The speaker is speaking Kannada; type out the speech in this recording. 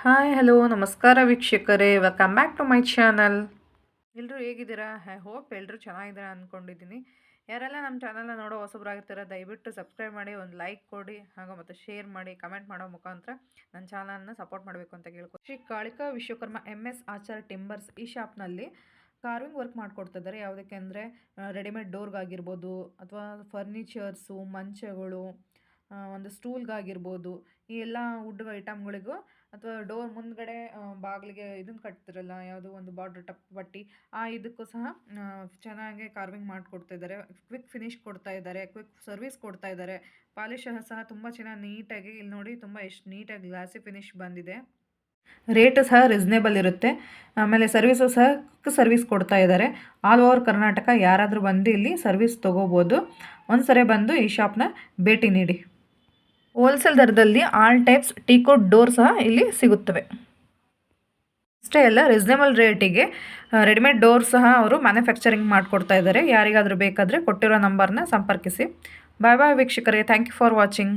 ಹಾಯ್ ಹಲೋ ನಮಸ್ಕಾರ ವೀಕ್ಷಕರೇ, welcome back to my channel. ಎಲ್ಲರೂ ಹೇಗಿದ್ದೀರಾ? ಐ ಹೋಪ್ ಎಲ್ಲರೂ ಚೆನ್ನಾಗಿದ್ದೀರಾ ಅಂದ್ಕೊಂಡಿದ್ದೀನಿ. ಯಾರೆಲ್ಲ ನಮ್ಮ ಚಾನಲ್ನ ನೋಡೋ ಹೊಸಬ್ರಾಗಿರ್ತೀರ ದಯವಿಟ್ಟು ಸಬ್ಸ್ಕ್ರೈಬ್ ಮಾಡಿ, ಒಂದು ಲೈಕ್ ಕೊಡಿ, ಹಾಗೂ ಮತ್ತು ಶೇರ್ ಮಾಡಿ, ಕಮೆಂಟ್ ಮಾಡೋ ಮುಖಾಂತರ ನನ್ನ ಚಾನಲ್ನ ಸಪೋರ್ಟ್ ಮಾಡಬೇಕು ಅಂತ ಕೇಳ್ಕೊ. ಶ್ರೀ ಕಾಳಿಕಾ ವಿಶ್ವಕರ್ಮ MS ಆಚಾರ್ ಟಿಂಬರ್ಸ್ ಈ ಶಾಪ್ನಲ್ಲಿ ಕಾರ್ವಿಂಗ್ ವರ್ಕ್ ಮಾಡಿಕೊಡ್ತಿದ್ದಾರೆ. ಯಾವುದಕ್ಕೆ ಅಂದರೆ ರೆಡಿಮೇಡ್ ಡೋರ್ಗಾಗಿರ್ಬೋದು, ಅಥವಾ ಫರ್ನಿಚರ್ಸು, ಮಂಚಗಳು, ಒಂದು ಸ್ಟೂಲ್ಗಾಗಿರ್ಬೋದು, ಈ ಎಲ್ಲ ವುಡ್ ಐಟಮ್ಗಳಿಗೂ, ಅಥವಾ ಡೋರ್ ಮುಂದ್ಗಡೆ ಬಾಗಿಲಿಗೆ ಇದನ್ನು ಕಟ್ತಿರಲ್ಲ, ಯಾವುದೋ ಒಂದು ಬಾರ್ಡರ್ ಟಪ್ ಪಟ್ಟಿ, ಇದಕ್ಕೂ ಸಹ ಚೆನ್ನಾಗಿ ಕಾರ್ವಿಂಗ್ ಮಾಡಿಕೊಡ್ತಾ ಇದ್ದಾರೆ. ಕ್ವಿಕ್ ಫಿನಿಶ್ ಕೊಡ್ತಾ ಇದ್ದಾರೆ, ಕ್ವಿಕ್ ಸರ್ವಿಸ್ ಕೊಡ್ತಾ ಇದ್ದಾರೆ. ಪಾಲಿಶ್ ಸಹ ತುಂಬ ಚೆನ್ನಾಗಿ ನೀಟಾಗಿ, ಇಲ್ಲಿ ನೋಡಿ ತುಂಬ ಎಷ್ಟು ನೀಟಾಗಿ ಗ್ಲಾಸಿ ಫಿನಿಶ್ ಬಂದಿದೆ. ರೇಟು ಸಹ ರೀಸ್ನೇಬಲ್ ಇರುತ್ತೆ. ಆಮೇಲೆ ಸರ್ವಿಸು ಸಹ ಸರ್ವಿಸ್ ಕೊಡ್ತಾ ಇದ್ದಾರೆ. ಆಲ್ ಓವರ್ ಕರ್ನಾಟಕ ಯಾರಾದರೂ ಬಂದು ಇಲ್ಲಿ ಸರ್ವಿಸ್ ತೊಗೋಬೋದು. ಒಂದ್ಸರಿ ಬಂದು ಈ ಶಾಪ್ನ ಭೇಟಿ ನೀಡಿ. ಹೋಲ್ಸೇಲ್ ದರದಲ್ಲಿ ಆಲ್ ಟೈಪ್ಸ್ ಟೀಕೋಟ್ ಡೋರ್ ಸಹ ಇಲ್ಲಿ ಸಿಗುತ್ತವೆ. ಅಷ್ಟೇ ಅಲ್ಲ, ರೀಸ್ನೇಬಲ್ ರೇಟಿಗೆ ರೆಡಿಮೇಡ್ ಡೋರ್ ಸಹ ಅವರು ಮ್ಯಾನುಫ್ಯಾಕ್ಚರಿಂಗ್ ಮಾಡಿಕೊಡ್ತಾ ಇದ್ದಾರೆ. ಯಾರಿಗಾದರೂ ಬೇಕಾದರೆ ಕೊಟ್ಟಿರೋ ನಂಬರ್ನ ಸಂಪರ್ಕಿಸಿ. ಬಾಯ್ ಬಾಯ್ ವೀಕ್ಷಕರೇ, ಥ್ಯಾಂಕ್ ಯು ಫಾರ್ ವಾಚಿಂಗ್.